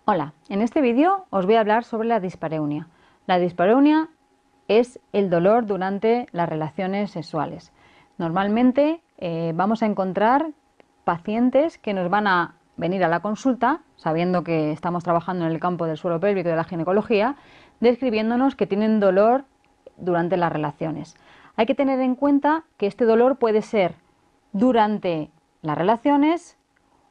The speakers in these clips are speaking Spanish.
Hola, en este vídeo os voy a hablar sobre la dispareunia. La dispareunia es el dolor durante las relaciones sexuales. Normalmente vamos a encontrar pacientes que nos van a venir a la consulta, sabiendo que estamos trabajando en el campo del suelo pélvico y de la ginecología, describiéndonos que tienen dolor durante las relaciones. Hay que tener en cuenta que este dolor puede ser durante las relaciones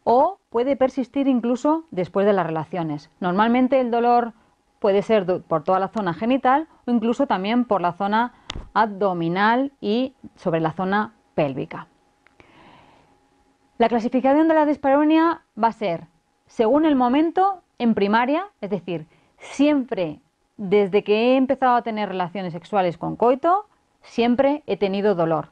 o puede persistir incluso después de las relaciones. Normalmente el dolor puede ser por toda la zona genital o incluso también por la zona abdominal y sobre la zona pélvica. La clasificación de la dispareunia va a ser según el momento en primaria, es decir, siempre desde que he empezado a tener relaciones sexuales con coito, siempre he tenido dolor.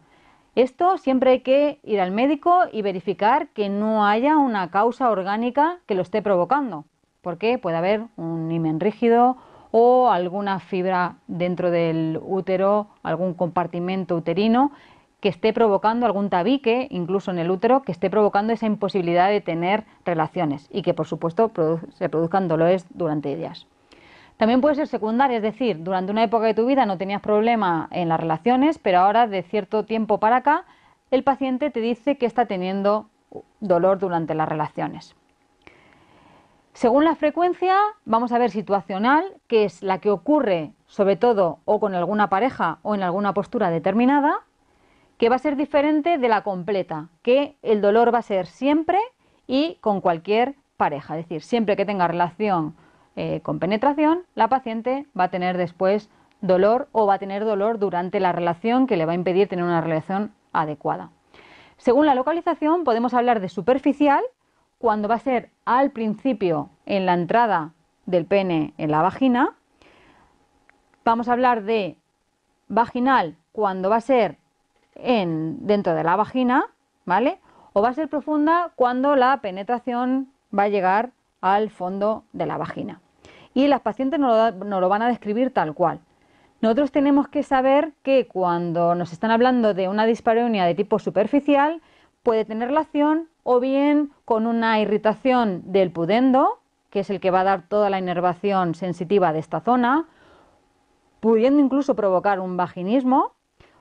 Esto siempre hay que ir al médico y verificar que no haya una causa orgánica que lo esté provocando, porque puede haber un himen rígido o alguna fibra dentro del útero, algún compartimento uterino que esté provocando algún tabique, incluso en el útero, que esté provocando esa imposibilidad de tener relaciones y que por supuesto se produzcan dolores durante ellas. También puede ser secundaria, es decir, durante una época de tu vida no tenías problema en las relaciones, pero ahora de cierto tiempo para acá el paciente te dice que está teniendo dolor durante las relaciones. Según la frecuencia, vamos a ver situacional, que es la que ocurre sobre todo o con alguna pareja o en alguna postura determinada, que va a ser diferente de la completa, que el dolor va a ser siempre y con cualquier pareja, es decir, siempre que tenga relación con penetración, la paciente va a tener después dolor o va a tener dolor durante la relación que le va a impedir tener una relación adecuada. Según la localización, podemos hablar de superficial, cuando va a ser al principio en la entrada del pene en la vagina. Vamos a hablar de vaginal cuando va a ser dentro de la vagina, ¿vale? O va a ser profunda cuando la penetración va a llegar al fondo de la vagina. Y las pacientes nos lo van a describir tal cual. Nosotros tenemos que saber que cuando nos están hablando de una dispareunia de tipo superficial, puede tener relación o bien con una irritación del pudendo, que es el que va a dar toda la inervación sensitiva de esta zona, pudiendo incluso provocar un vaginismo.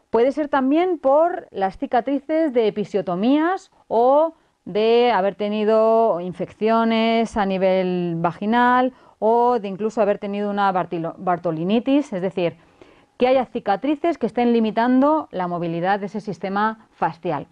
Puede ser también por las cicatrices de episiotomías o de haber tenido infecciones a nivel vaginal o de incluso haber tenido una bartolinitis, es decir, que haya cicatrices que estén limitando la movilidad de ese sistema fascial.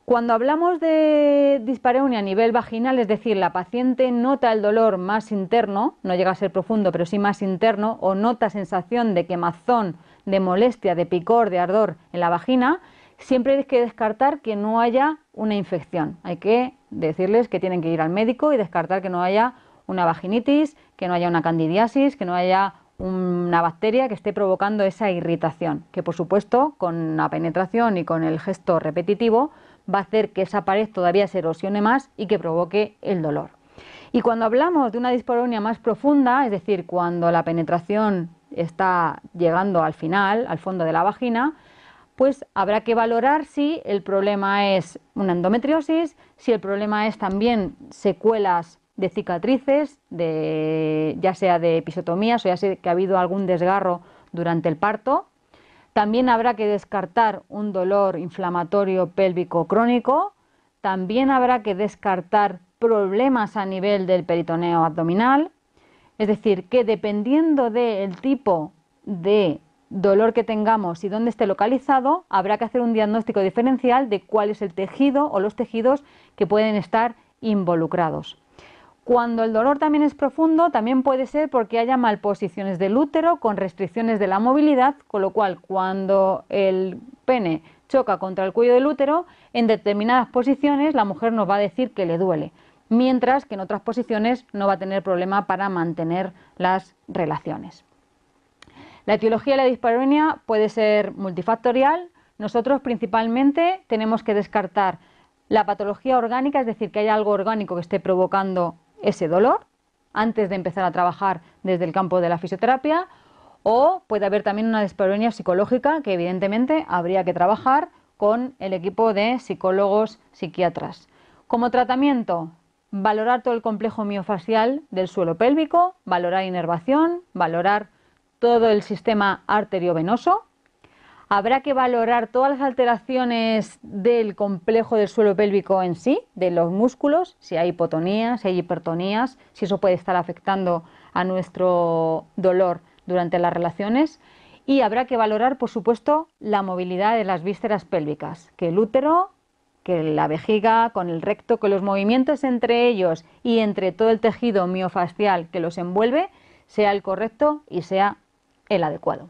Cuando hablamos de dispareunia a nivel vaginal, es decir, la paciente nota el dolor más interno, no llega a ser profundo, pero sí más interno, o nota sensación de quemazón, de molestia, de picor, de ardor en la vagina, siempre hay que descartar que no haya una infección. Hay que decirles que tienen que ir al médico y descartar que no haya una vaginitis, que no haya una candidiasis, que no haya una bacteria que esté provocando esa irritación, que por supuesto con la penetración y con el gesto repetitivo va a hacer que esa pared todavía se erosione más y que provoque el dolor. Y cuando hablamos de una dispareunia más profunda, es decir, cuando la penetración está llegando al final, al fondo de la vagina, pues habrá que valorar si el problema es una endometriosis, si el problema es también secuelas de cicatrices, ya sea de episiotomías o ya sea que ha habido algún desgarro durante el parto. También habrá que descartar un dolor inflamatorio pélvico crónico. También habrá que descartar problemas a nivel del peritoneo abdominal. Es decir, que dependiendo del tipo de dolor que tengamos y dónde esté localizado, habrá que hacer un diagnóstico diferencial de cuál es el tejido o los tejidos que pueden estar involucrados. Cuando el dolor también es profundo, también puede ser porque haya malposiciones del útero con restricciones de la movilidad, con lo cual cuando el pene choca contra el cuello del útero, en determinadas posiciones la mujer nos va a decir que le duele, mientras que en otras posiciones no va a tener problema para mantener las relaciones. La etiología de la dispareunia puede ser multifactorial. Nosotros principalmente tenemos que descartar la patología orgánica, es decir, que haya algo orgánico que esté provocando ese dolor antes de empezar a trabajar desde el campo de la fisioterapia, o puede haber también una dispareunia psicológica que evidentemente habría que trabajar con el equipo de psicólogos psiquiatras. Como tratamiento, valorar todo el complejo miofascial del suelo pélvico, valorar inervación, valorar todo el sistema arteriovenoso. Habrá que valorar todas las alteraciones del complejo del suelo pélvico en sí, de los músculos, si hay hipotonías, si hay hipertonías, si eso puede estar afectando a nuestro dolor durante las relaciones. Y habrá que valorar, por supuesto, la movilidad de las vísceras pélvicas, que el útero, que la vejiga, con el recto, que los movimientos entre ellos y entre todo el tejido miofascial que los envuelve sea el correcto y sea el adecuado.